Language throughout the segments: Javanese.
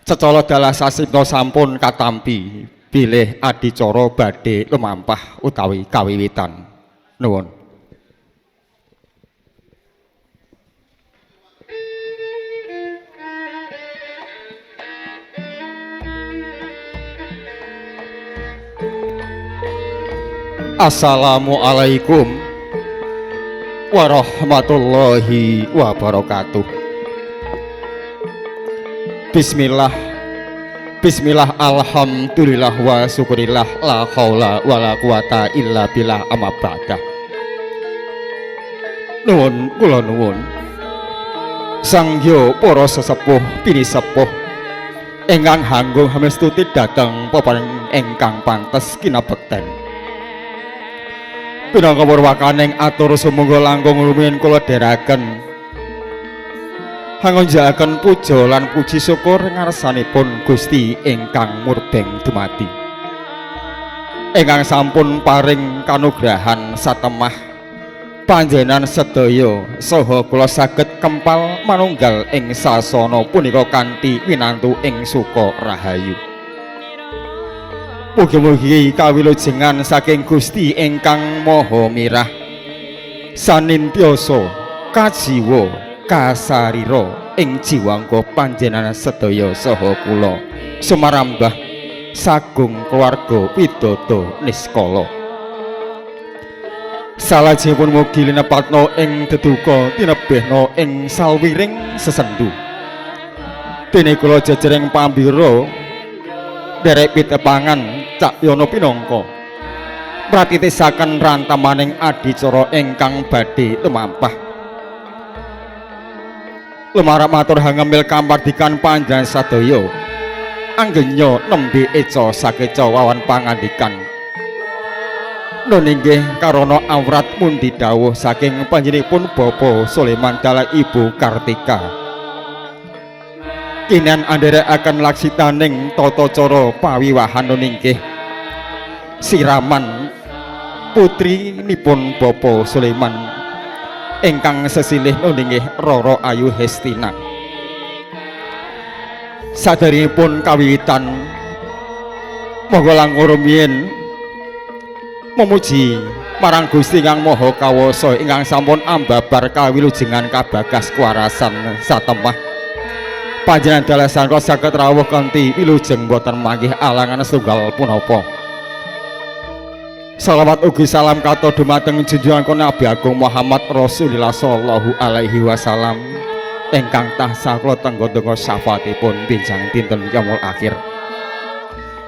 Cecala dalah sasipta sampun katampi bilih adicara badhe lumampah utawi kawiwitan. Nuwun. Assalamualaikum warahmatullahi wabarakatuh. Bismillah, bismillah, alhamdulillah wa syukurillah, la haula wala quwata illa billah, amma ba'da. Nuwun kula nuwun sangya para sesepuh pinisepuh ingkang hanggung hamestuti dhateng peparing ingkang pantes kinabekten. Pinangka purwakaning atur sumangga langkung rumiyin kula dherekaken hangunjakaken puja lan puji syukur ngarsanipun Gusti ingkang murbeng dumadi, ingkang sampun paring kanugrahan satemah panjenengan sedaya saha kula saged kempal manunggal ing sasana punika kanthi winantu ing suka rahayu. Mugi-mugi kawilujengan saking Gusti ingkang Maha Mirah sanintyosa kajiwa kasarira ing jiwangga panjenengan sedaya saha kula sumarambah sagung keluarga widodо niskala. Salajengipun mugi linepatna ing deduka tinebehna ing salwiring sesendu. Dene kula jejering pambira derek pitepangan Cakyono pinangka pratitisaken rantamaning adicara ingkang badhe lumampah. Lumarap matur hangemil kampardikan panjenengan sadaya anggenya nembe eca sakeca wawan pangandikan. Nun inggih karana awrat mundi dawuh saking panjenenganipun Bapak Sulaiman Dalah Ibu Kartika. Kinian andherekaken laksitaning tata cara pawiwahan inggih siraman putrinipun Bapak Sulaiman ingkang sesilih inggih Rara Ayu Hestina. Saderengipun kawiwitan monggo langkung rumiyin memuji marang Gusti Kang Maha Kawasa ingkang sampun ambabar kawilujengan kabagas kuwarasan satemah. Panjenengan dalah sangka saged rawuh kanthi wilujeng boten manggih alangan setunggal punapa. Salawat ugi salam kato dumateng junjungan Nabi Agung Muhammad Rasulullah sallallahu alaihi wasallam ingkang tansah kula tenggo-tenggo syafaatipun pinjang dinten yaumul akhir.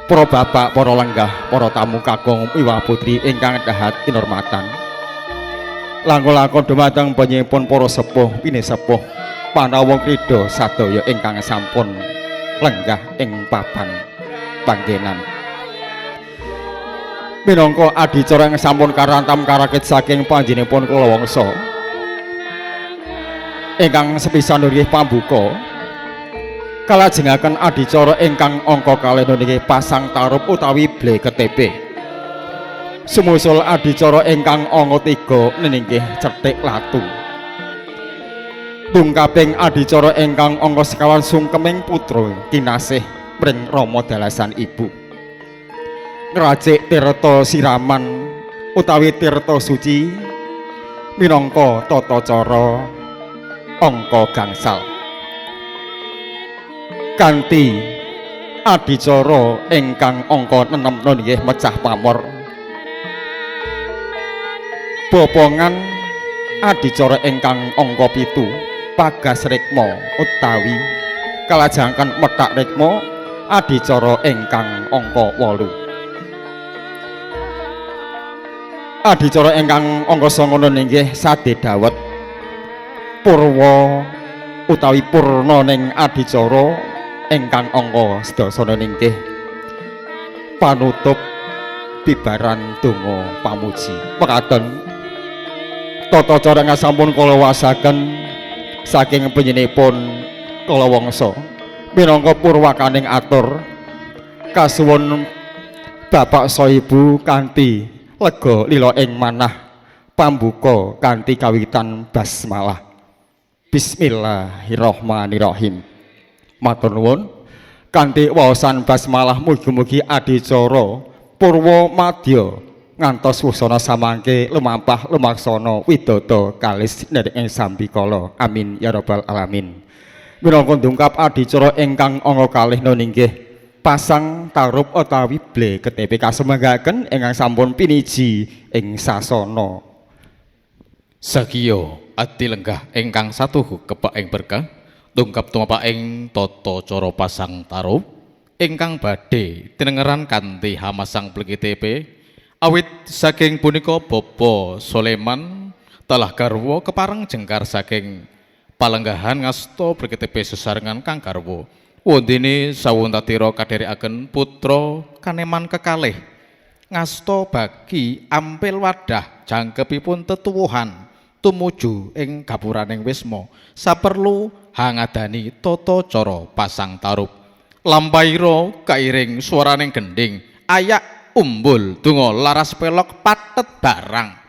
Para bapak, para lenggah, para tamu kakung miwah putri ingkang dahat kinurmatan. Langkung-langkung dumateng panjenenganipun para sepuh pinisepuh Panawong krida sadaya ingkang sampun lenggah ing papan panggenan. Minangka adicara ing sampun karantam karakit saking panjenenganipun kula wangsa ingkang sepisan nggih pambuka kalajengaken adicara ingkang angka kalih niki pasang tarup utawi ble KTP. Sumusul adicara ingkang angka 3 nggih cethik latu. Tungkaping adicara ingkang angka sekawan sungkeming putra kinasih pring Rama dalasan ibu. Ngrajik tirta siraman utawi tirta suci minangka tata cara angka gangsal. Kanthi adicara ingkang angka 6 nggih mecah pamor. Bopongan adicara ingkang angka 7 Pagas Rikma utawi kalajengken Methak Rikma adicara ingkang angka 8. Adicara ingkang angka 9 inggih Sade Dawet Purwa utawi purna ning adicara ingkang angka 11 inggih panutup bibaran donga pamuji. Mekaten tata cara ingkang sampun kula wasaken saking panjenenganipun kala wangsa minangka purwakaning atur kasuwun Bapak Soibu kanthi lega lila ing manah pambuka kanthi kawitan basmalah. Bismillahirrahmanirrahim. Matur nuwun kanthi waosan basmalah mugi-mugi adicara purwa madya ngantos wusana samangke lumampah lumaksana widodha kalis nderek sambikala. Amin ya rabbal alamin. Minangka ndungkap adicara ingkang angka kalih nggih pasang tarup utawi ble KTP kasemenggaken ingkang sampun piniji ing sasana. Sakiya adi lenggah ingkang satuhu kebak ing berkah tungkap tumapak ing tata cara pasang tarup ingkang badhe tinengeran kanthi hamasang KTP awit saking punika Bapak Soleman telah garwa kepareng jengkar saking palenggahan ngasta KTP sesarengan kang garwa wondene sawuntatira kadherekaken putra kaneman kekalih ngasta bagi ampil wadah jangkepipun tetuwuhan tumuju ing gapuraning wisma saperlu hangadani tata cara pasang tarup lampaira kairing swaraning gending ayak umbul donga laras pelok patet barang.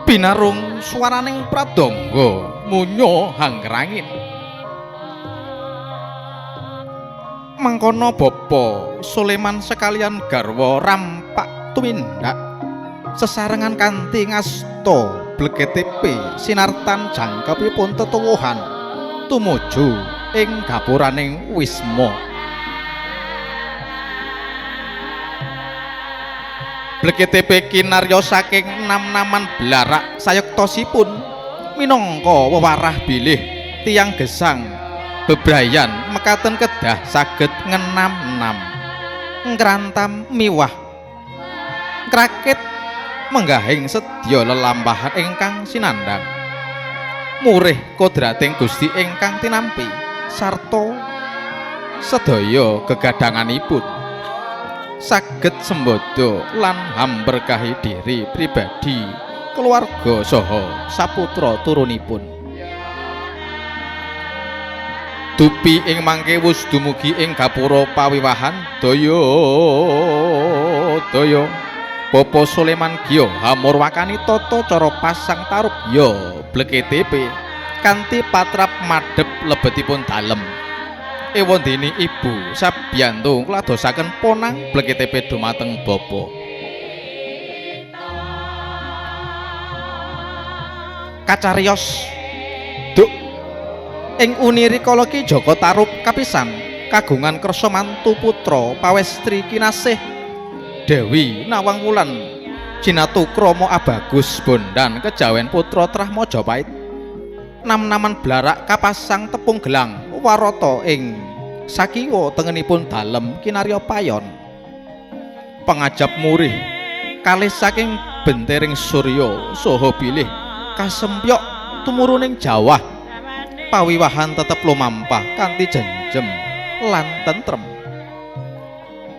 Pinarung swaraning pradangga munyo hangrangin mangkono Bapak Soleman sekalian garwa rampak tumindak sesarengan kanthi ngasta KTP sinartan jangkepipun tetuwuhan tumuju ing gapuraning wisma. KTP kinarya saking nam-naman blarak sayektosipun minangka wewarah bilih tiyang gesang bebrayan mekaten kedah saged ngenam-enam ngrantam miwah krakit menggahing sedya lelampahan ingkang sinandang murih kodrating Gusti ingkang tinampi sarta sedaya gegadanganipun saged sembodo lan hamberkahi diri pribadi keluarga saha saputra turunipun. Dupi ing mangke wus dumugi ing gapura pawiwahan daya Bapak Soleman Gya hamurwakani tata cara pasang tarup ya KTP kanthi patrap madhep lebetipun dalem ewondene ibu sabiyantu ngladosaken ponang KTP dumateng Bapak kacariyos ing unirikala Ki Jaka Tarub kapisan kagungan kersa mantu putra pawestri kinasih Dewi Nawang Wulan Jinatu Krama Abagus Bondan kejawen putra Trah Majapahit nam-naman blarak kapasang tepung gelang warata ing sakiwa tengenipun dalem kinarya payon pangajap murih kalih saking bentering surya saha bilih kasempyok tumuruning jawah pawiwahan tetep lumampah kanthi jenjem lan tentrem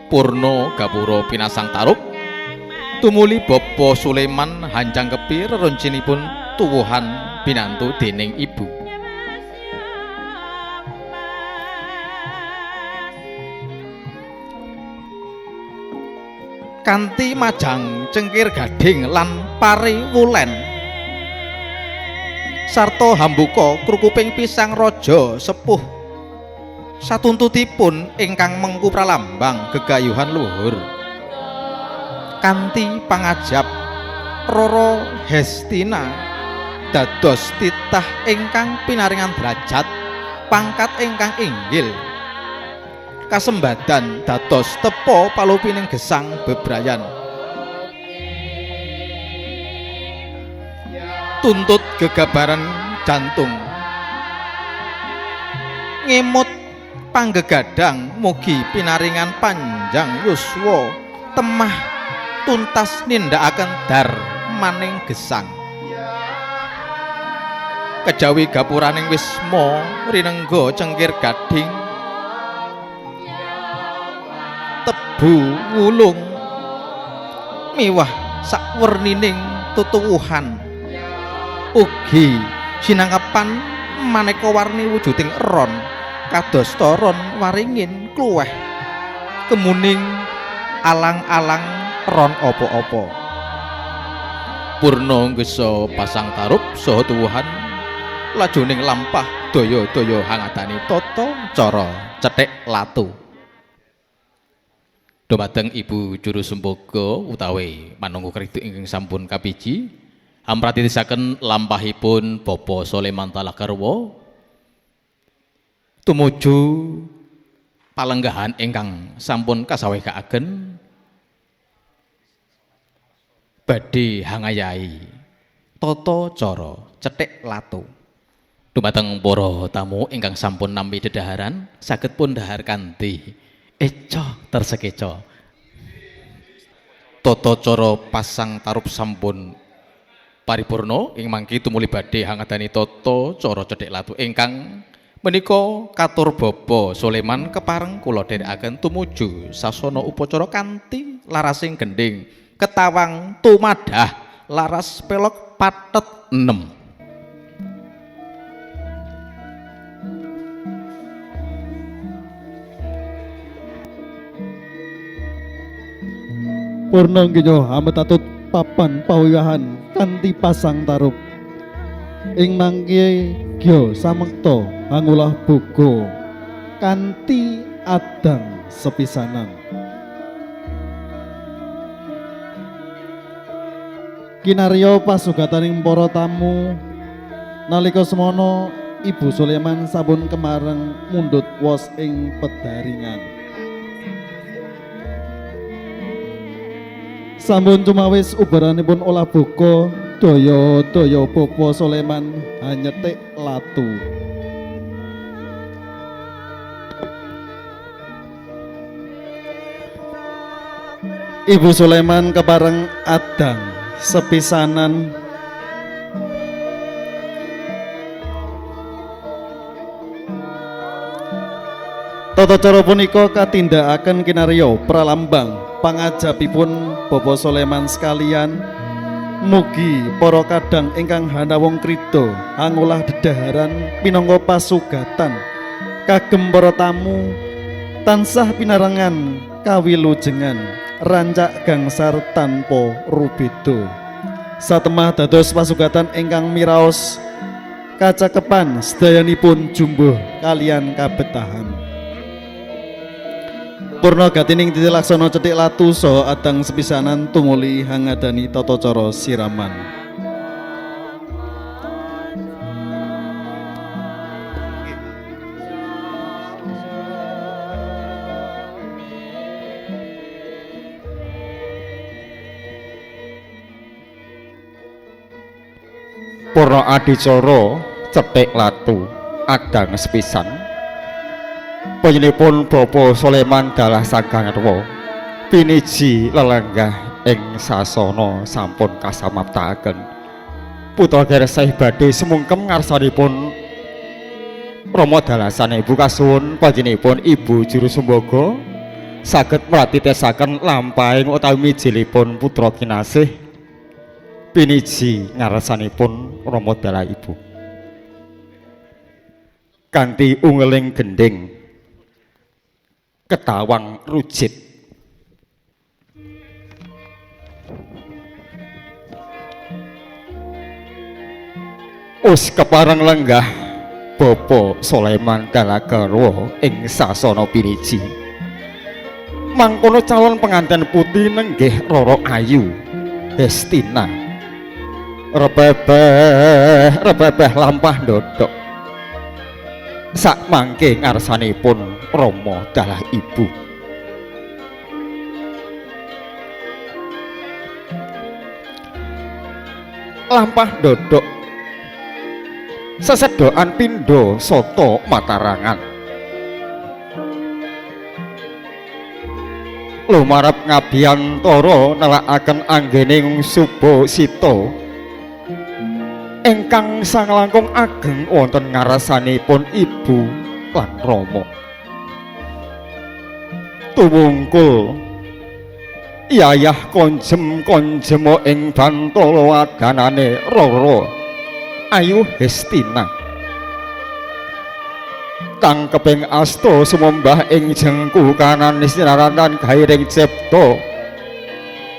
purna gapura pinasang tarup tumuli Bapak Soleman hanjangkepi reruncinipun tuwuhan binantu dening ibu kanthi majang cengkir gading lan pari wulen sarta hambuka krukuping pisang raja sepuh satuntutipun ingkang mengku pralambang gegayuhan luhur kanthi pangajap Roro Hestina dados titah ingkang pinaringan derajat pangkat ingkang inggil kasembadan dados tepa palupining gesang bebrayan tuntut gegabaran jantung ngemut panggegadang mugi pinaringan panjang yuswa temah tuntas nindakaken dar maning gesang kejawi gapuraning wisma rinengga cengkir gading tebu wulung miwah sakwernining tutuwuhan ugi sinangkepan maneka warni wujuding ron kadosta ron waringin kluweh kemuning alang-alang ron apa-apa. Purna ngesa pasang tarup saha tuwuhan lajuning lampah daya-daya hangatane tata cara cethik latu. Dumateng Ibu Juru Sembogo utawi manunggu kredit ingkang sampun kapiji amratitisaken lampahipun Bapak Soleman Talagarwa tumuju palenggahan ingkang sampun kasawegakaken badhe hangayai tata cara cethik latu. Dumateng para tamu ingkang sampun nampi dedaharan saged pun dahar kanthi eca tersekeca. Tata cara pasang tarup sampun paripurna ing mangki tumuli badhe hangadani tata cara cethik latu ingkang menika katur Bapak Soleman kepareng kula dherekaken tumuju sasana upacara kanthi larasing gending ketawang tumadah laras pelok pathet 6. Purna nggih ametatut papan pawiwahan kanthi pasang tarup ing mangke gya samekta angulah boga kanthi adang sepisanan. Kinarya pasugataning para tamu nalika semana Ibu Soleman sampun kemareng mundhut wos ing pedaringan. Sampun cumawis ubaranipun olah buka daya-daya Bapak Soleman hanyetik latu. Ibu Soleman kepareng adang sepisanan tata cara punika katindakaken kinarya pralambang pangajabipun Bapak Soleman sekalian, mugi para kadang ingkang hanawong krida angulah dedaharan minangka pasugatan kagem para tamu tansah pinarengan kawilujengan rancak gangsar tanpa rubeda. Satemah dados pasugatan ingkang miraos kacakepan sedayanipun jumbuh kalian kabetahan. Purna gatining titilaksana cethik latu saha adang sepisanan tumuli hangadani tata cara siraman. Purna adicara cethik latu adang sepisan. Panjenenganipun Bapak Soleman dalah sagarwa piniji lelenggah ing sasana sampun kasamaptaken. Putra Gersih badhe semungkem ngarsanipun Rama dalasan Ibu kasuwun panjenenganipun Ibu Juru Sembogo saged mratitesaken lampahing utawi mijilipun putra kinasih piniji ngarsanipun Rama dalah Ibu kanthi ungeling gending ketawang rujit. Us kepareng lenggah Bapak Soleman Talagarwa ing sasana piniji. Mangkono calon pengantin putih nenggih Roro Ayu Destina. Rebebeh lampah ndodok. Sak mangke ngarsanipun Rama dalah Ibu. Lampah ndodok sesedokan pindha soto matarangan. Lumarep ngabiyantara nelakaken anggening Suba Sita ingkang sang langkung ageng wonten ngarsanipun Ibu lan Rama. Tumungkul Yayah konjem-konjemo ing bantala wadanane Roro Ayu Hestina. Kang keping asta sumembah ing jengku kanan sinaranan gairing cipta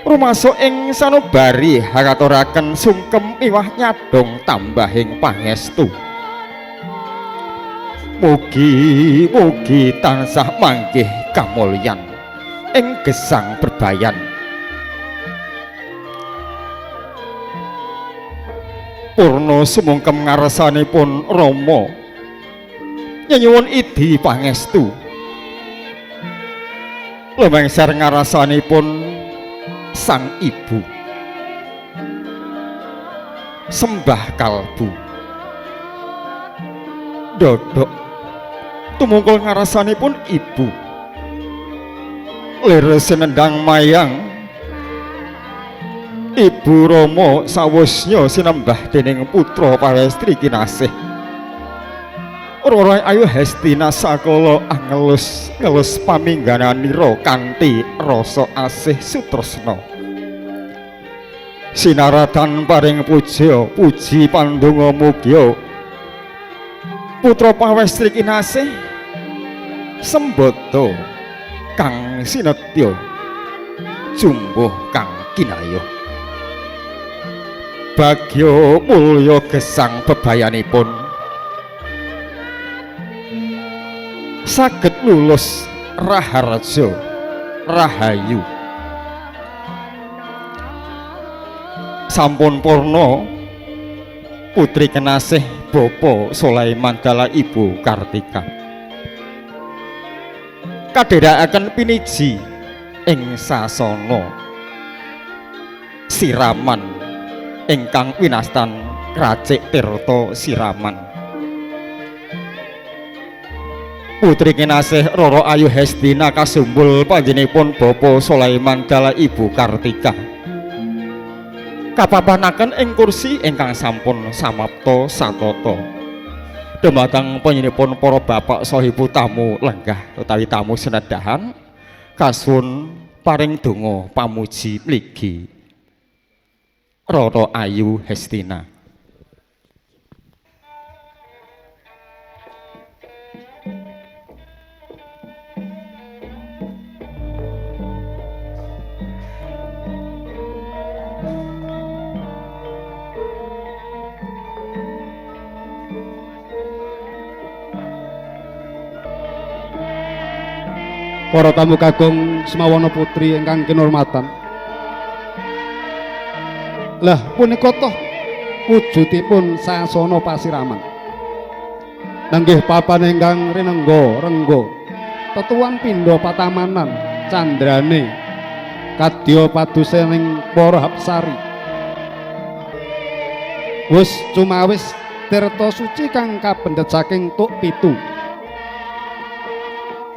rumasuk ing sanubari hakaturaken sungkem miwah nyadong tambahing pangestu. Mugi-mugi tansah manggih kamulyan ing gesang berbayan. Purna sumungkem ngarsanipun Rama nyuwun idi pangestu. Lumengser ngarsanipun sang ibu sembah kalbu dodok tumungkul ngarasanipun ibu leres nendang mayang. Ibu Rama sawusnya sinembah dening putra pawestri kinasih Rara Ayu Hestina sakala angelus ngelus paminggananira kanthi rasa asih sutresna. Sinaratan paring puji pandonga mugia putra pawestri kinasih sembada kang sinetya jumbuh kang kinayuh. Bagya mulya gesang bebayanipun saged lulus raharja rahayu. Sampun purna putri kenasih Bapa Sulaiman dala Ibu Kartika kadherekaken piniji ing sasana siraman ingkang winastan Krajek Tirta Siraman. Putri kinasih Rara Ayu Hestina kasumbul panjenipun Bapa Sulaiman dala Ibu Kartika kapapanaken ing kursi ingkang sampun samapta satata. Dumateng panjenipun para bapak saha ibu tamu lenggah utawi tamu senedahan kasuwun paring donga pamuji mligi Rara Ayu Hestina. Para tamu kagum semawana putri ingkang kinurmatan. Lah punika toh wujudipun sasana pasiraman. Nanggih papan ingkang rinengga-rengga. Tetuan pindha patamanan candrane kadya padusening para hapsari. Wus cumawis tirta suci kang kapendhet saking tuk pitu.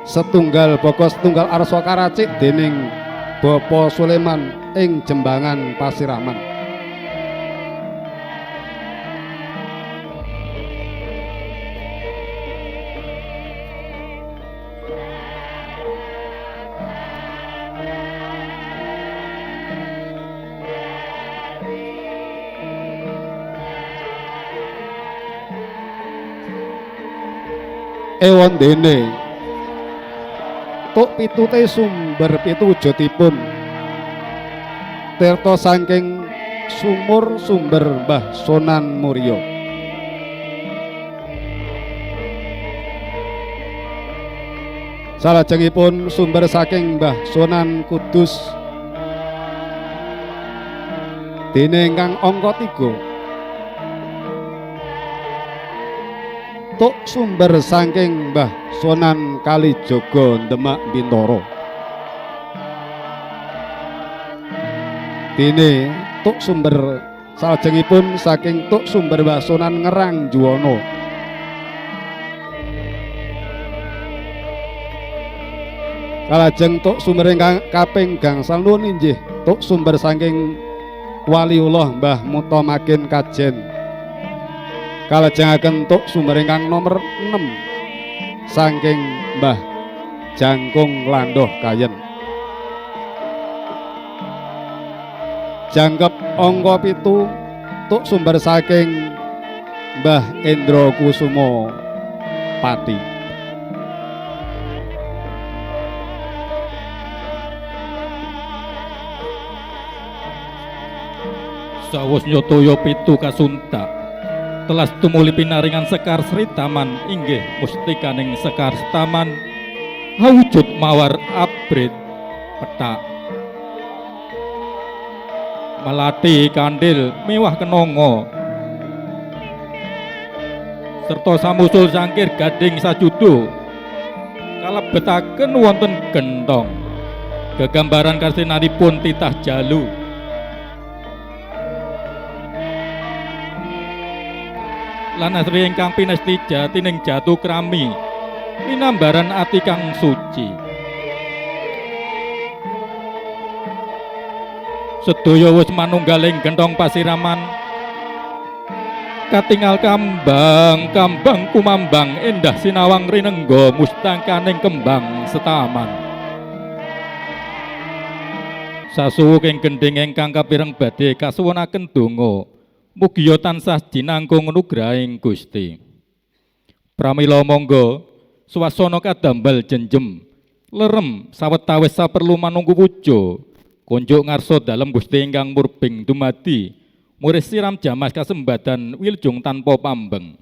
Setunggal baka setunggal arsa karacik dening Bapa Sulaiman ing Jembangan Pasiraman. Ewan dene tuk pitute sumber pituwujudipun tirta saking sumur sumber Mbah Sunan Muria. Salajengipun sumber saking Mbah Sunan Kudus dene ingkang angka 3. Tuk sumber saking Mbah Sunan Kalijaga Demak Bintoro. Dene tuk sumber salajengipun saking tuk sumber Mbah Sunan Ngerang Juwana. Kalajeng tuk sumber ingkang kaping gangsal nuwun inggih tuk sumber saking Waliullah Mbah Mutamakin Kajen. Kalajengaken tuk sumber ingkang nomor 6 saking Mbah Jangkung Landoh Kayen. Jangkep angka 7 tuk sumber saking Mbah Endra Kusuma Pati. sawus nyotaya pitu kasuntak telas tumuli pinaringan Sekar Sri Taman inggih mustikaning Sekar Taman awujud mawar abrit petak melati kandil miwah kenongo serta samusul sangkir gading sajudo kalebetaken wonten gentong gegambaran karsinanipun titah jalu lan asri ingkang pinesti jatining jatuh krami minambaran ati kang suci sedaya wis manunggaling gentong pasiraman katingal kambang kumambang endah sinawang rinengga mustangkaning kembang setaman sasuwuking gending ingkang kapireng badhe kasuwunaken donga mugi tansah jinangkung nugrahing Gusti pramila monggo swasana kadamel jenjem lerem sawetawis saperlu manunggu puja kunjuk ngarsa dalem Gusti ingkang murbing dumadi muris siram jamas kasembadan wiljung tanpa pambeng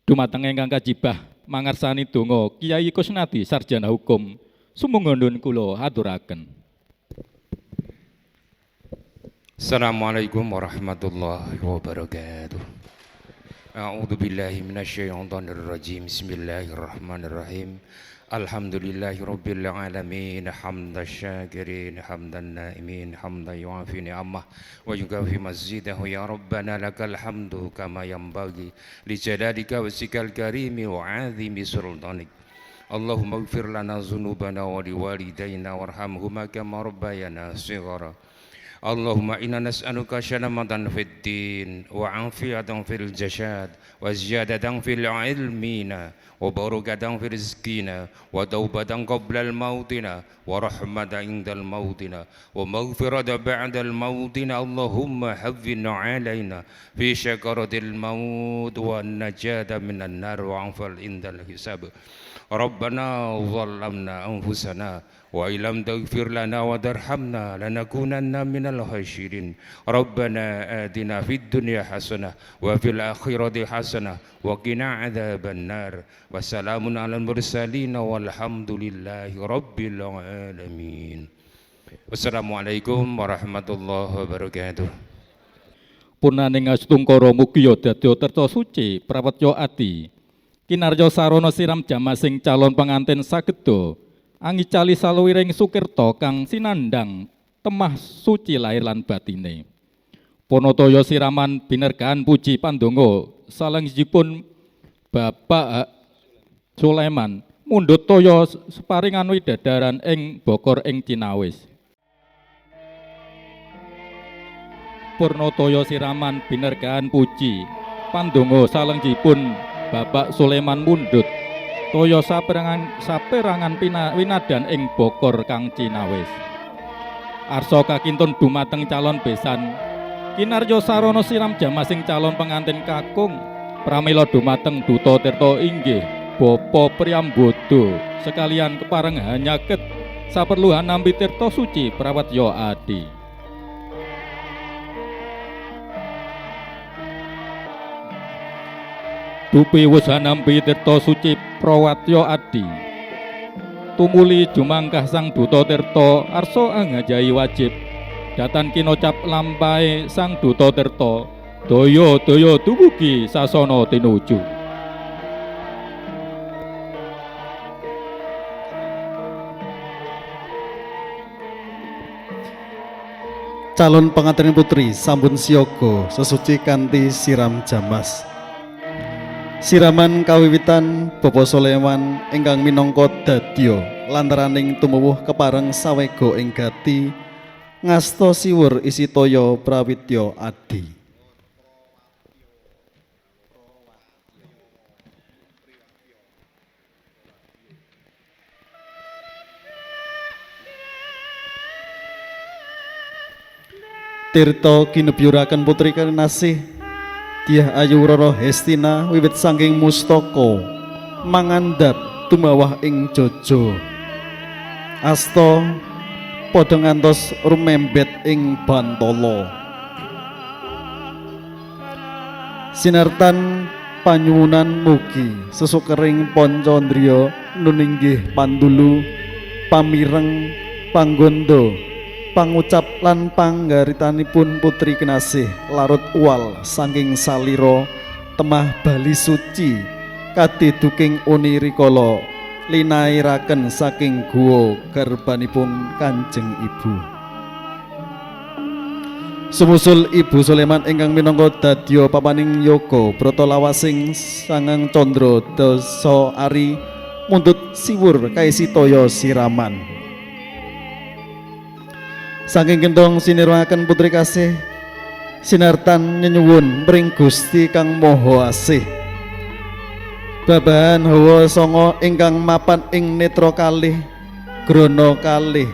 dumateng ingkang kajibah mangarsani donga Kyai Kusnadi sarjana hukum sumangga kula aturaken. Assalamualaikum warahmatullahi wabarakatuh. A'udzu billahi minasyaitonir rajim. Bismillahirrahmanirrahim. Alhamdulillahi rabbil alamin hamdan syakirin hamdan naimin hamdan yuafi ni'amah wa yukafi mazidahu ya rabbana lakal hamdu kama yanbaghi li jalalika wasikal karimi wa azimi sultanik. Allahumma ighfir lana dhunubana wa liwalidayna warhamhuma kama rabbayana shighara. Allahumma inna nas'aluka salamatan fid din wa afiyatan fil jasad wa ziyadatan fil ilmina wa barakatan fil rizqina wa taubatan qabla al mautina wa rahmatan indal mautina wa maghfiratan ba'da al mautina. Allahumma hawwinna alaina fi syakaratil maut wa najata minan nar wa anfal indal hisab. Rabbana zalamna anfusana wa illam taghfir lana wa tarhamna lanakunanna minal khasirin. Rabbana atina fid dunya hasanah wa fil akhirati hasanah wa qina adzaban nar. Wassalamun alal mursalin walhamdulillahi rabbil alamin. Wassalamualaikum warahmatullahi wabarakatuh. Punaning astungkara mugi dadya terta suci prawetya ati kinarya sarana siram jamasing calon pengantin sageda angicali saluwiring sukirta kang sinandang temah suci lahir lan batine. Panataya siraman binergahan puji pandonga salengipun Bapak Sulaiman mundhut toya separingan widadaran ing Bokor ing Cinawis. Purnataya siraman binergahan puji pandonga salengipun Bapak Sulaiman mundhut toya saperangan winadan ing Bokor kang Cinawis. Arsa kakintun dumateng calon besan kinarya sarana siram jamasing calon pengantin kakung pramila dumateng Duta Tirta inggih Bapa Priyambada sekalian kepareng hanyaket saperluhan nampi tirta suci prawetya adi. Dupi wus nampi tirta suci prawatya adi tumuli jumangkah sang Duta Tirta arsa ngajahi wajib datan kinocap lampahe sang Duta Tirta daya-daya dumugi sasana tinuju. Calon pengantin putri sampun siaga sesuci kanthi siram jamas. Siraman kawiwitan Bapak Sulaiman ingkang minangka dadya lantaraning tumuwuh kepareng sawega ing gati ngasta siwur isi toya prawitya adi. Tirta kinebyuraken putri kinasih Dyah Ayu Rara Hestina wiwit saking mustaka mangandhap tumawah ing jaja asta padha ngantos rumembet ing bantala. Sinartan panyuwunan mugi sesukering pancandriya nuninggih pandulu pamireng panggondo pangucap lan panggaritanipun putri kinasih larut uwal saking salira temah Bali suci kadiduking uni rikala linairaken saking guwa garbanipun Kanjeng Ibu. Sumusul Ibu Sulaiman ingkang minangka dadya papaning yoga brata lawasing sangang candra dasa ari mundut siwur kaisitaya siraman. Saking kendhong siniruaken putri kasih sinartan nyenyuwun mring Gusti kang Maha Asih. Babahan hawa sanga ingkang mapan ing netra kalih grana kalih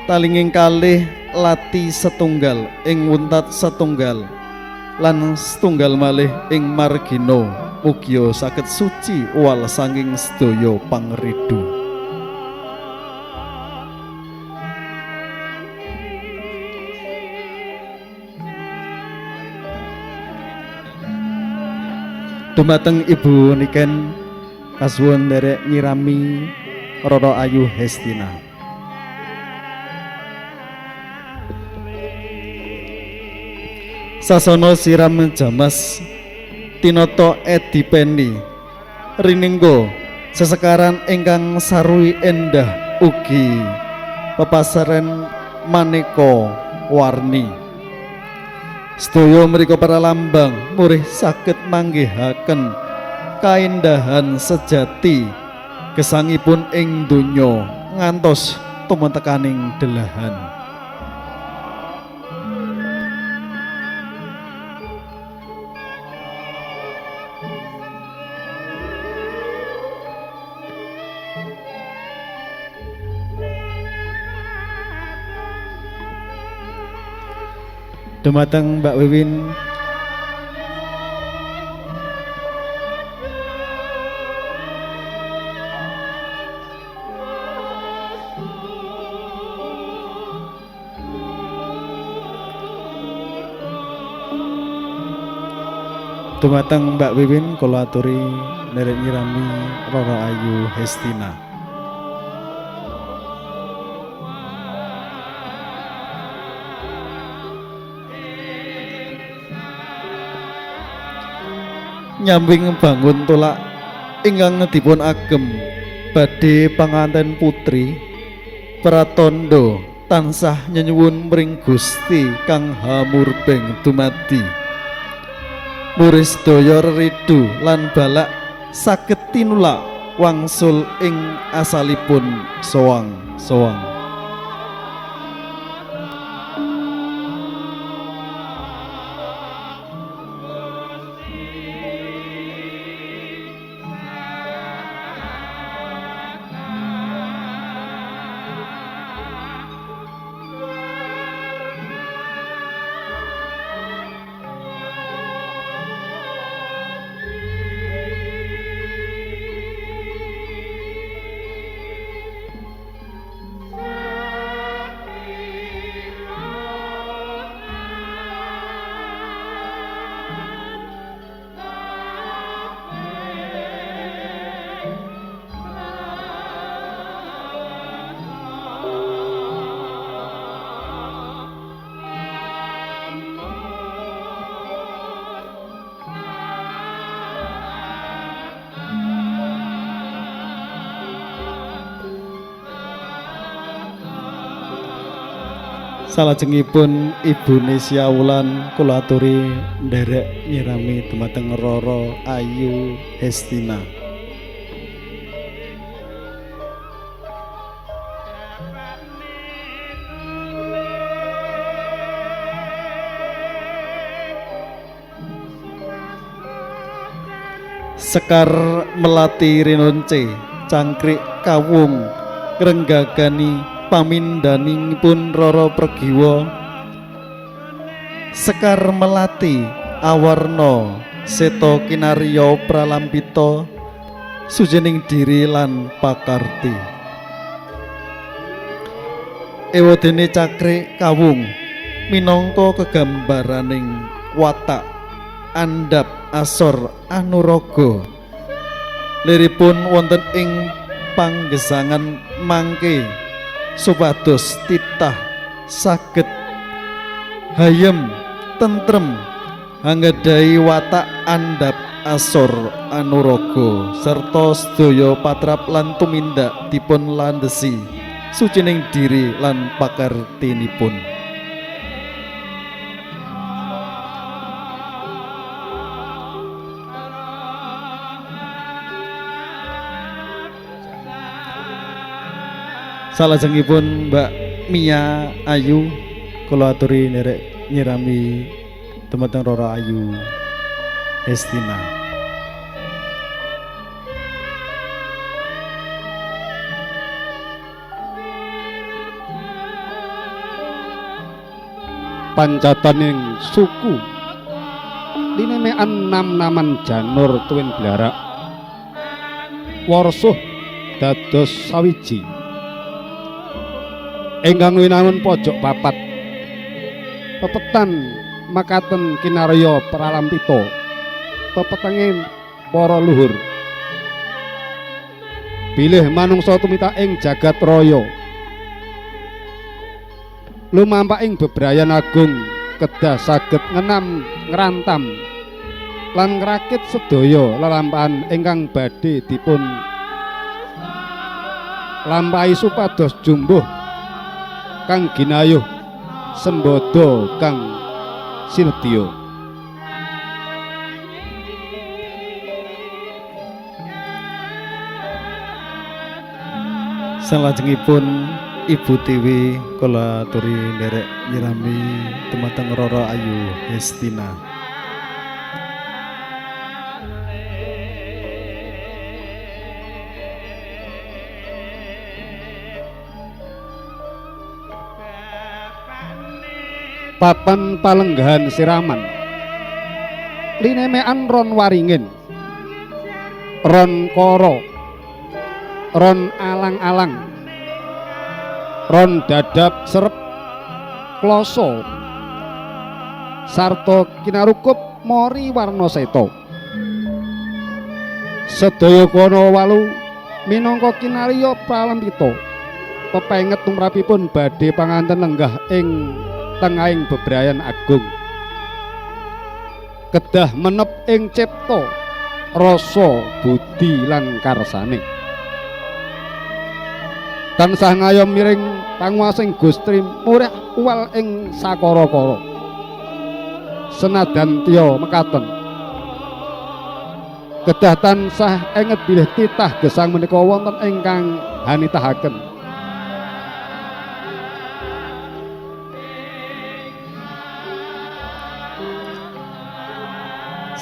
talinging kalih lati setunggal ing wuntat setunggal lan setunggal malih ing margina mugia saged suci uwal saking sedaya pangridu. Dumateng Ibu Niken kasuwun nderek nyirami Rara Ayu Hestina. Sasana siram jamas tinata edipeni rininggo sesekaran ingkang sarui endah ugi pepasaren maneka warni. Sedaya mriku para lambang murih saged manggihaken kaendahan sejati gesangipun ing donya ngantos tumetekaning delahan. Dumateng Mbak Wiwin kula aturi nderek nyirami Rara Ayu Hestina. Nyambing bangun tolak ingkang dipun agem badhe panganten putri pratandha tansah nyenyuwun mring Gusti kang hamurbeng dumadi muris daya ridu lan balak saged tinulak wangsul ing asalipun soang-soang. Salajengipun Ibu Nesia Wulan kula aturi nderek nyirami dumateng Rara Ayu Hestina. Sekar melati rinonce cangkrik kawung krenggagani pamindanipun Rara Pregiwa sekar melati awarna seta kinarya pralampita sujening diri lan pakarti ewadene cakrik kawung minangka kegambaraning watak andhap asor Anuraga liripun wonten ing panggesangan mangke supados titah saged hayem tentrem anggadhahi watak andhap asor Anuraga serta sedaya patrap lan tumindak dipun landhesi sucining diri lan pakartinipun. Salajengipun Mbak Mia Ayu kula aturi nderek nyirami dumateng Roro Ayu Hestina. Pancataning suku linemean nam-naman janur tuwin blarak warsuh dados sawiji ingkang winangun pojok papat pepetan makaten kinarya pralampita pepetenging para luhur bilih manungsa tumita ing jagat raya lumampaking bebrayan agung kedah saged ngenam ngrantam lan ngrakit sedaya lelampahan ingkang badhe dipun lampahi supados jumbuh kang ginayuh sembada kang sinedya. Salajengipun Ibu Tiwi kula aturi nderek nyirami dumateng Roro Ayu Hestina. Papan palenggahan siraman linemean ron waringin ron koro ron alang-alang ron dadap serep kloso sarta kinarukup mori warna seta sedaya kono walu minangka kinarya pralampita pepenget tumrapipun badhe panganten lenggah ing tengahing bebrayan agung kedah menep ing cipta rasa budi lan karsane tansah ngayom miring panguwasing Gusti murih uwal ing sakara-kara senajan tiya mekaten kedah tansah enget bilih titah gesang menika wonten ingkang hanitahaken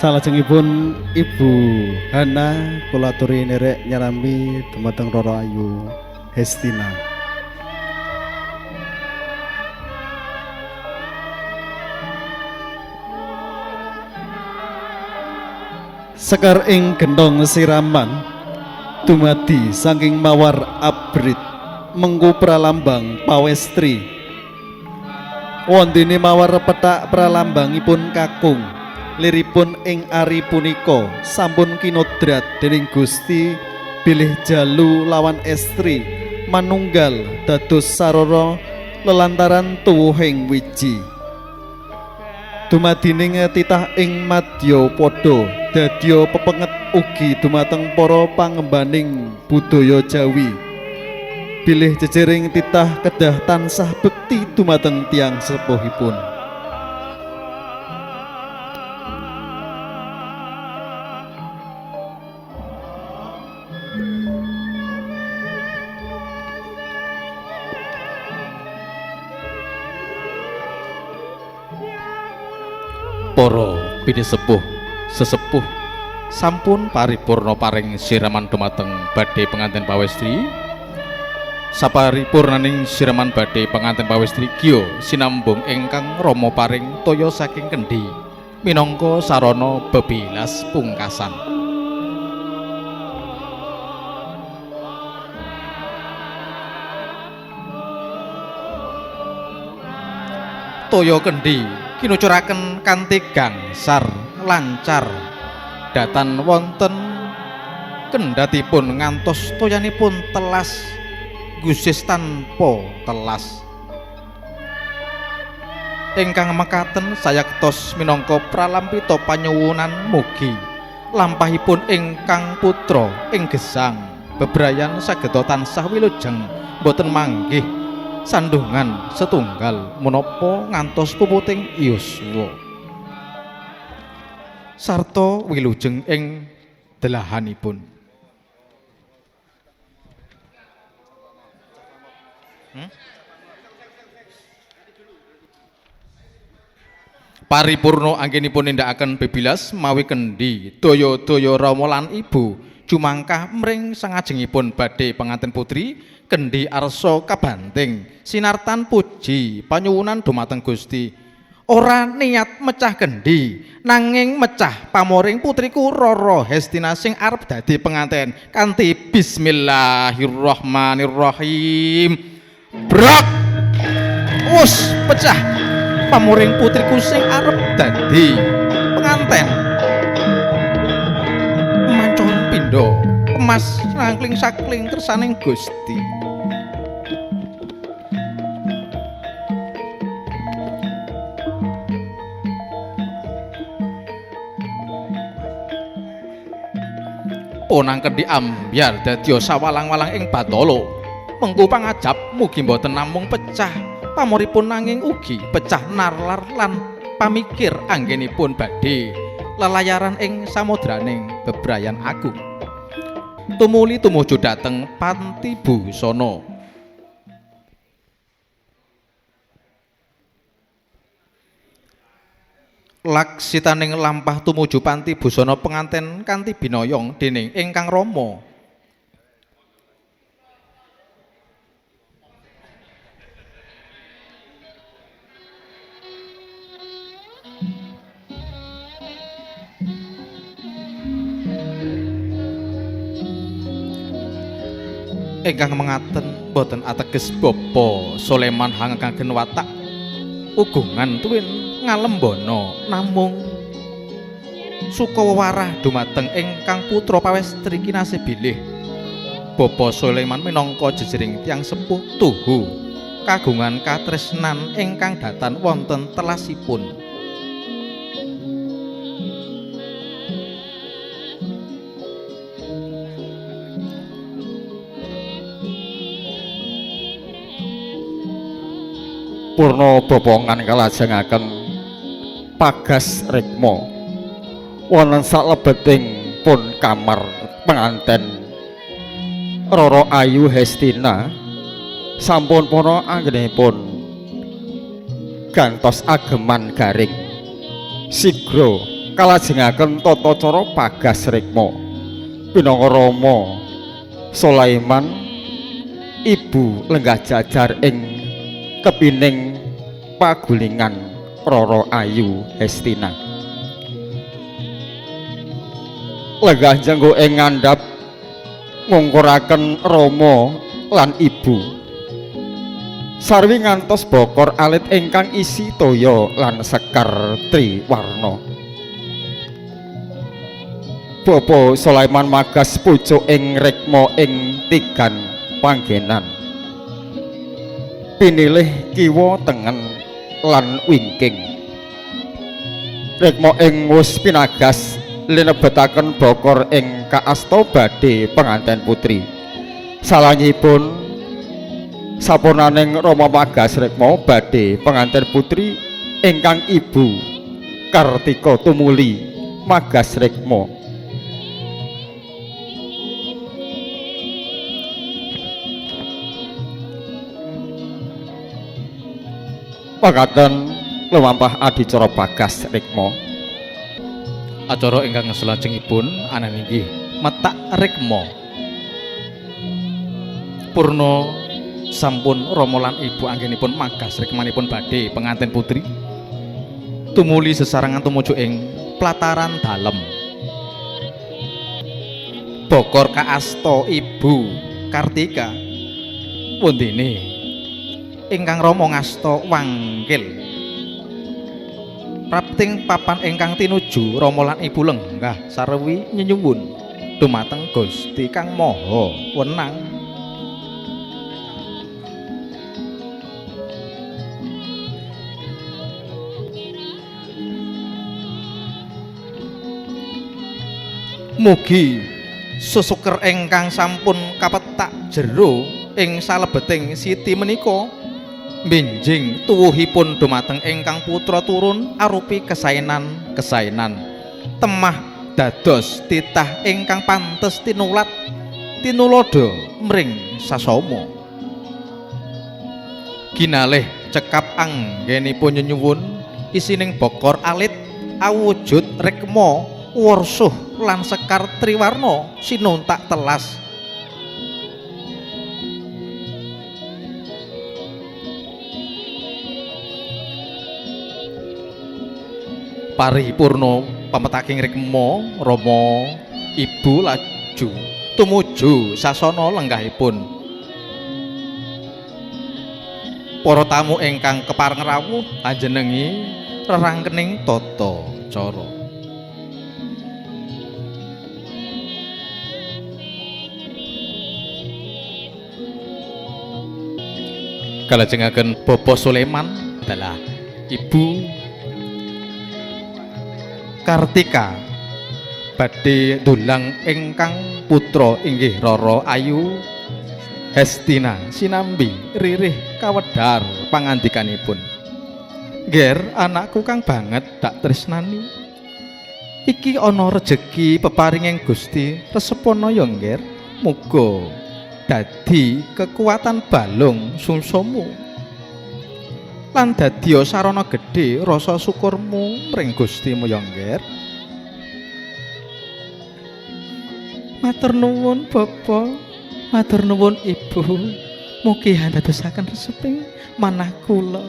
Salajengipun Ibu Hana kula aturi nderek nyarami dumateng Roro Ayu Hestina. Sekar ing gendong siraman dumadi saking mawar abrit mengku pralambang pawestri wondene mawar petak pralambangipun kakung liripun ing ari punika sampun kinodrat dening Gusti bilih jalu lawan estri manunggal dados sarara lelantaran tuwuhing wiji dumadining titah ing madya padha dadya pepenget ugi dumateng para pangembaning budaya Jawi bilih jejering titah kedah tansah bekti dumateng tiyang sepuhipun. Para pinisepuh sesepuh sampun paripurna paring siraman dumateng badhe penganten pawestri saparipurnaning siraman badhe penganten pawestri giya sinambung ingkang Rama paring toya saking kendi minangka sarana bebilas pungkasan toya kendi kinucuraken kanthi gangsar lancar datan wonten kendhatipun ngantos toyanipun telas gusis tanpa telas. Ingkang mekaten sayektos minangka pralampita panyuwunan mugi lampahipun ingkang putra ing gesang bebrayan saged tansah wilujeng boten manggih sandungan setunggal menapa ngantos puputing yuswa sarta wilujeng ing delahanipun. Paripurna anggenipun nindakaken bebilas mawi kendhi daya-daya rama lan ibu jumangkah mring sangajengipun badhe penganten putri kendhi arsa kabanting sinartan puji panyuwunan dumateng Gusti. Ora niat mecah kendhi nanging mecah pamoring putriku Rara Hestina sing arep dadi penganten kanthi bismillahirrahmanirrahim. Brak wus pecah pamoring putriku sing arep dadi penganten. Mancon pindha emas nangkling sakling kersaning Gusti. Ponang kendhi ambyar dadya sawalang-walang ing Batala. Mengko pangajab mugi boten namung pecah pamoripun nanging ugi pecah narlar lan pamikir anggenipun badhe lelayaran ing samodraning bebrayan agung. Tumuli tumuju dhateng panti busana. Laksitaning lampah tumuju panti busana penganten kanthi binayong dening ingkang rama. Ingkang mengaten boten ateges Bapa Soleman hangaken watak ugungan tuwin ngalembana namung sukawarah dumateng ingkang putra pawestri kinasih bilih. Bapa Soleman minangka jejering tiyang sepuh tuhu kagungan katresnan ingkang datan wonten telasipun. Purna bopongan kalajengaken pagas rikma wonten saklebeting pun kamar penganten Rara Ayu Hestina sampun para anggenipun gantos ageman garing sigra kalajengaken tata cara pagas rikma pinangka Rama Sulaiman ibu lenggah jajar ing kepining pagulingan Rara Ayu Hestina. Lenggah jenggo ing ngandhap ngungkuraken Rama lan ibu sarwi ngantos bokor alit ingkang isi toya lan sekar triwarna. Bapa Sulaiman magas pucuk ing rikma ing tigan panggenan pinilih kiwa tengen lan wingking. Rikma ing wus pinagas linebetaken bokor ing kaasta badhe penganten putri. Salahipun sapunaning Rama magas rikma badhe penganten putri ingkang ibu Kartika tumuli magas rikma. Pangkaten lumampah adicara bagas rikma. Acara ingkang selajengipun ananing inggih metak rikma. Purna sampun Rama lan ibu anggenipun magas rikmanipun badhe penganten putri tumuli sesarangan tumuju ing plataran dalem. Bokor kaasta ibu Kartika pundene ingkang Rama ngasta wangkil prapting papan ingkang tinuju Rama lan Ibu lenggah sarwi nyenyuwun dumateng Gusti Kang Maha Wenang. Mugi susuker ingkang sampun kapetak jero ing salebeting siti menika benjing tuwuhipun dumateng ingkang putra turun arupi kesaenan temah dados titah ingkang pantes tinulada mring sasama. Ginalih cekap anggenipun nyuwun isining bokor alit awujud rikma warsuh lan sekar triwarna sinuntak telas. Paripurna pametaking rikma Rama Ibu laju tumuju sasana lenggahipun. Para tamu ingkang kepareng rawuh anjenengi rerangkening tata cara. Kalajengaken Bapak Sulaiman adalah Ibu Kartika badhe dulang ingkang putra inggih Rara Ayu Hestina sinambi ririh kawedhar pangandikanipun. Nger anakku kang banget dak tresnani. Iki ana rejeki peparinging Gusti resepana ya Nger. Muga dadi kekuatan balung sungsomu lan dadi sarana gedhe rasa syukurmu mring Gustimu ya Nger. Matur nuwun Bapak, matur nuwun Ibu, mugi dadosaken reseping manah kula.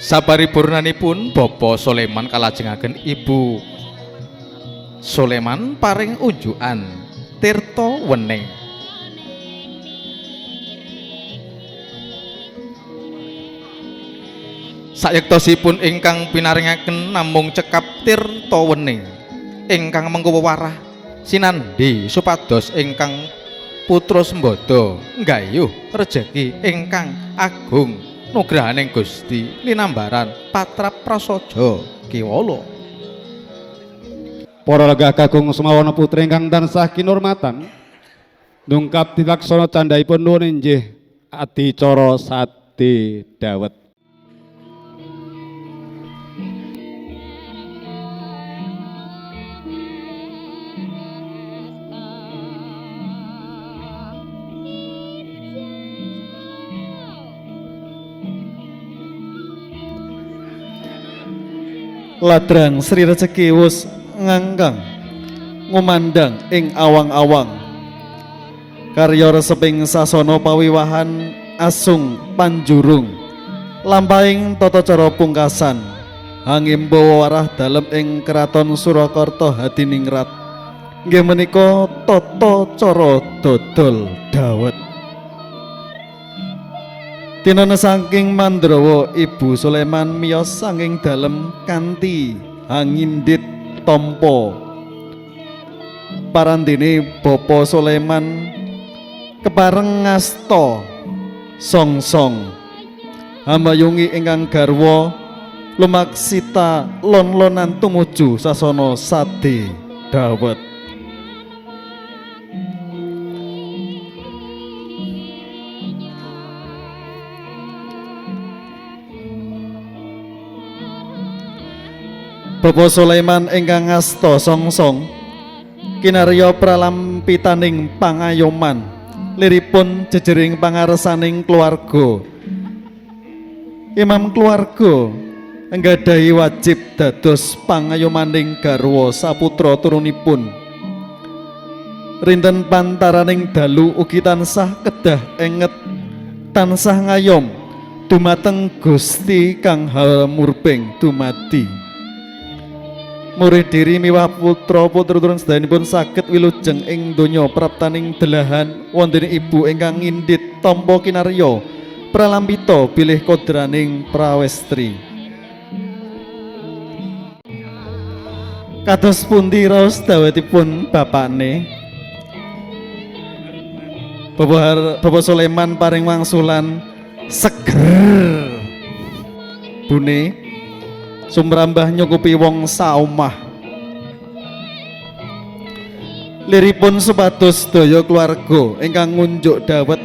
Saparipurnanipun Bapak Sulaiman kalajengaken Ibu Sulaiman paring unjukan tirta wening. Sayektosipun ingkang pinaringaken namung cekap tirta wening ingkang mengkono warah sinandhi supados ingkang putra sembada nggayuh rejeki ingkang agung nugrahaning Gusti linambaran patrap prasaja kiwala. Para lenggah kakung semawana putri ingkang tansah kinurmatan ndungkap dilaksana candhaipun nuwun inggih adicara sade dawet. Ladrang Sri Rejeki wus ngangkang ngumandang ing awang-awang karya reseping sasana pawiwahan asung panjurung lampahing tata cara pungkasan hangimbawa warah dalem ing Keraton Surakarta Hadiningrat inggih menika tata cara dodol dawet. Tinana saking Mandrawa Ibu Sulaiman miyos saking dalem kanthi hangindit tampa. Parandene Bapak Sulaiman kepareng ngasta songsong hamayungi ingkang garwa lumaksita lon-lonan tumuju sasana sade dawet. Bapak Sulaiman ingkang ngasta songsong kinarya pralampitaning pangayoman liripun jejering pangarsaning keluarga. Imam keluarga anggadhahi wajib dados pangayomaning garwa saputra turunipun. Rinten pantaraning dalu ugi tansah kedah enget tansah ngayom dumateng Gusti kang hamurbeng dumadi. Murid diri miwah putra turun sedayanipun saged wilujeng ing donya praptaning delahan wonten ibu ingkang ngindit tampa kinarya pralambita bilih kodraning prawestri. Kados pundi raos dawetipun bapakne? Bapak Soleman paring wangsulan seger. Bune sumrambah nyukupi wong saomah. Liripun supados daya keluarga ingkang ngunjuk dawet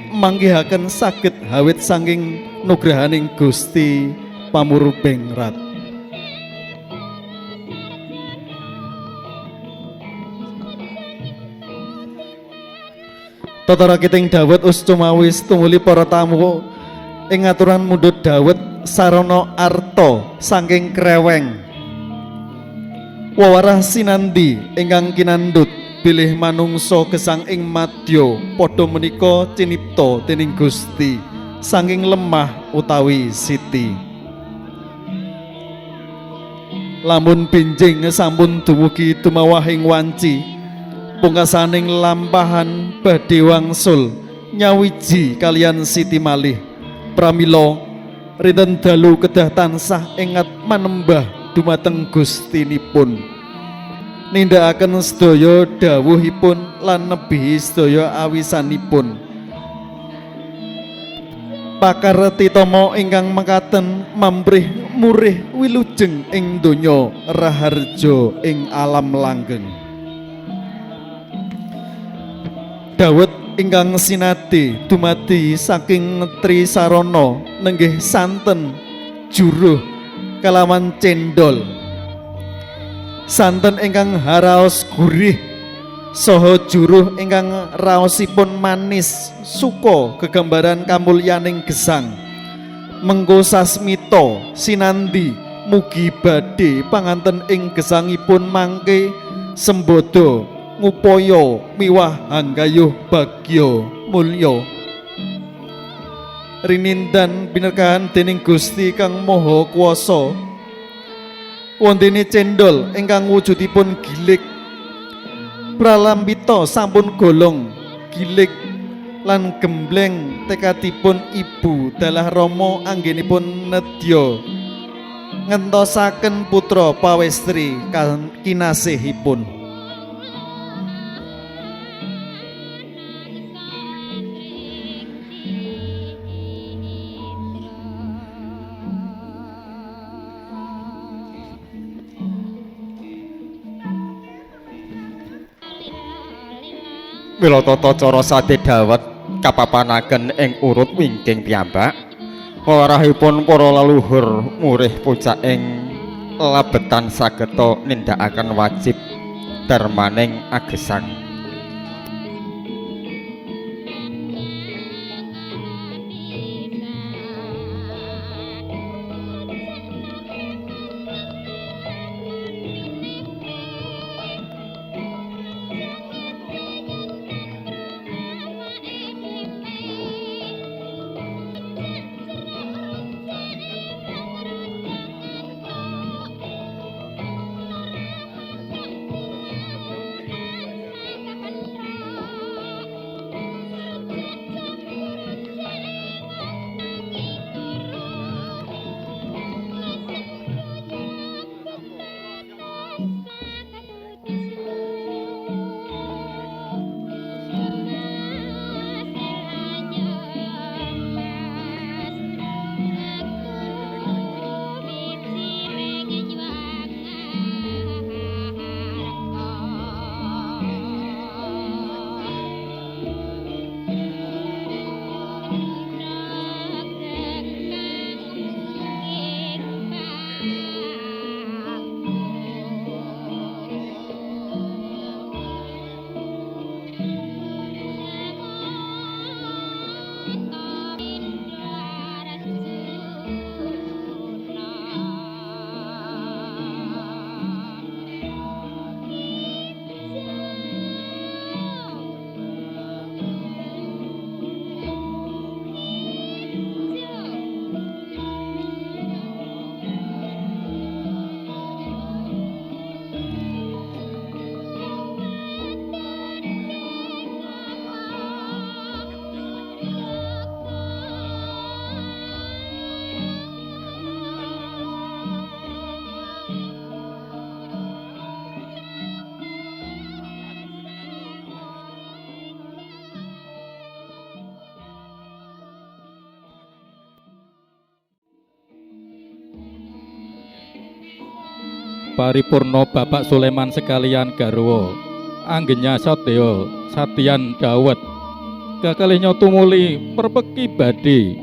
manggihaken saged hawit saking nugrahaning Gusti Pamurubeng Rat. Tatara kiting dawet ustumawis tumuli para tamu ing aturan mundhut dawet sarana arta saking kreweng. Wawarah sinandi ingkang kinandhut bilih manungsa gesang ing madya padha menika cinipta dening Gusti saking lemah utawi siti. Lamun benjing sampun dumugi tumawahing wanci pungkasaning lampahan badhe wangsul nyawiji kalian siti malih pramila rinten dalu kedah tansah ingat manembah dumateng Gustinipun nindakaken sedaya dawuhipun lan nebihi sedaya awisanipun. Pakarti tama ingkang mekaten mambrih murih wilujeng ing donya raharja ing alam langgeng. Dawet ingkang sinati dumadi saking Trisarana nenggih santen juruh kalawan cendol. Santen ingkang haraos gurih saha juruh ingkang raosipun manis suka gegambaran kamulyaning gesang. Mengko sasmita sinandi mugi badhe panganten ing gesangipun mangke sembodo ngupaya miwah hanggayuh bagya mulya. Rinindan binerkahan dening Gusti kang Maha Kuwasa wontene cendol ingkang wujudipun gilig pralambita sampun golong gilig lan gembleng tekadipun Ibu Dalah Rama anggenipun nedya ngentosaken putra pawestri kinasihipun. Mila tata cara sade dawet kapapanaken ing urut wingking piyambak warahipun para leluhur murih pucak ing labetan sageta nindakaken wajib darmaning agesang. paripurna Bapak Sulaiman sekalian garwa anggenya Satya Satyan Dawet kekalihnya tumuli merpeki badhe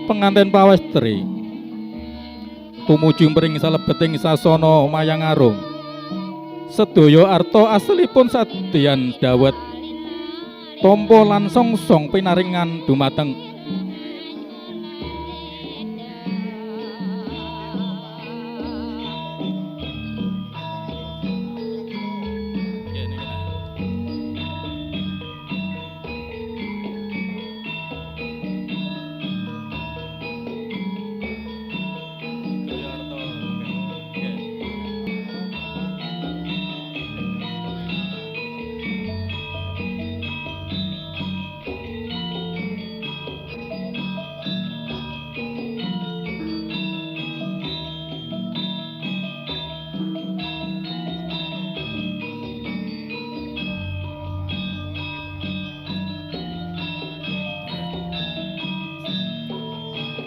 penganten pawestri tumuju mring salebeting sasana mayang arum sedaya arta aslipun Satyan Dawet tampa lan songsong pinaringan dumateng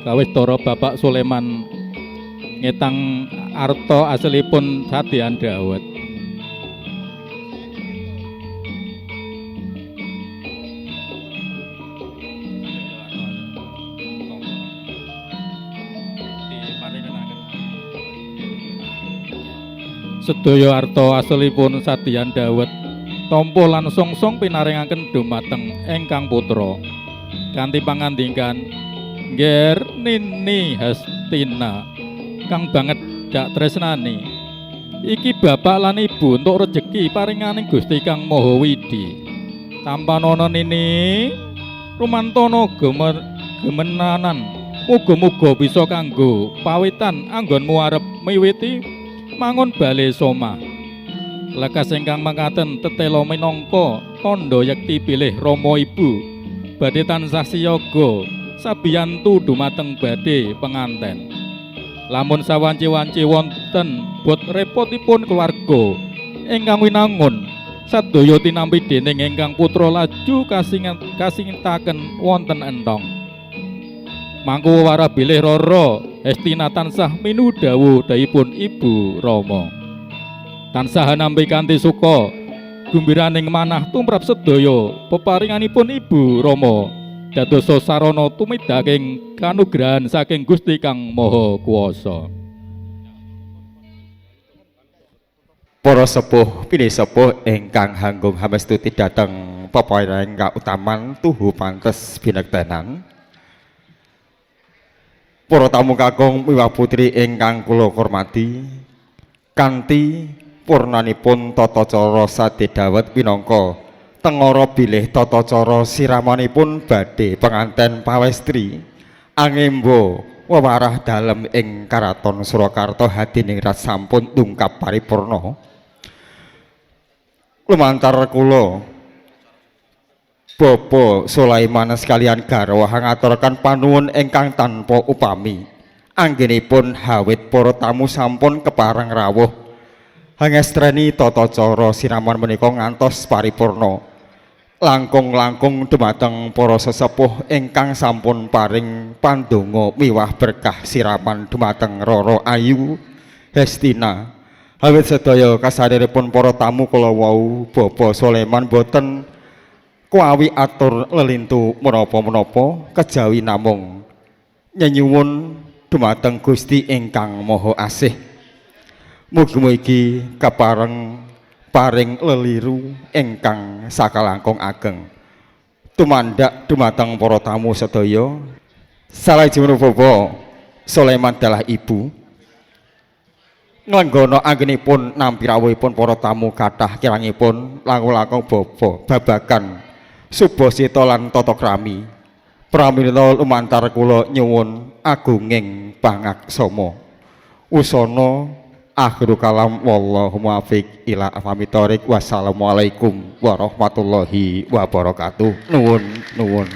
kawis tara Bapak Sulaiman ngetang arta aslipun Satyan Dawet. Sedaya arta aslipun Satyan Dawet tampa lan songsong pinaringaken dumateng ingkang putra kanthi pangandhingan Nger Nini Hastina kang banget dak tresnani iki bapak lan ibu untuk rejeki paringaning Gusti Kang Maha Widi tampanana Nini rumantana gemenanan muga-muga bisa kanggo pawitan anggonmu arep miwiti mangun bale soma lekas ingkang mangkaten tetela minangka tandha yekti bilih Rama Ibu badhe tansah siyaga sabiyantu dumateng badhe penganten. Lamun sawanci-wanci wonten bot repotipun keluarga ingkang winangun sadaya tinampi dening ingkang putra laju kasingintaken wonten entong. Mangku warah bilih Rara Hestina tansah minu dawuh dayipun Ibu Rama. Tansah nampi kanthi suka gumbiraning manah tumrap sedaya peparinganipun Ibu Rama. Dadosa sarana tumidaking kanugrahan saking Gusti Kang Maha Kuwasa. Para sepuh pilih sepuh ingkang hanggung hamestuti dhateng peparing kautaman tuhu pantes binektenan. Para tamu kakung miwah putri ingkang kula hormati kanthi purnanipun tata cara Satya Dawet minangka tengara bilih tata cara siramanipun badhe penganten pawestri angembo wewarah dalem ing Karaton Surakarta hadiningrat sampun tungkap paripurna lumantar kula Bapak Sulaiman sekalian garwa ngaturaken panuwun ingkang tanpa upami anggenipun hawit para tamu sampun kepareng rawuh hangestreni tata cara siraman menika ngantos paripurna langkung-langkung dumateng para sesepuh ingkang sampun paring pandonga miwah berkah siraman dumateng Rara Ayu Hestina. Awit sedaya kasadèripun para tamu kala wau Bapak Sulaiman boten kuawi atur lelintu menapa-menapa kejawi namung nyuwun dumateng Gusti ingkang Maha Asih. Mugi-mugi kapareng paring leliru ingkang sakalangkung ageng tumandak dumateng para tamu sedaya. Salajengipun Bapak Sulaiman dalah ibu nglenggana anggenipun nampi rawuhipun para tamu kathah kirangipun langkung-langkung bapa babagan subasita lan tata krami pramila lumantar kula nyuwun agunging pangaksama usana akhiru kalam wallahu muwaffiq ila aqwamit thoriq. Wassalamualaikum warahmatullahi wabarakatuh. Nuwun.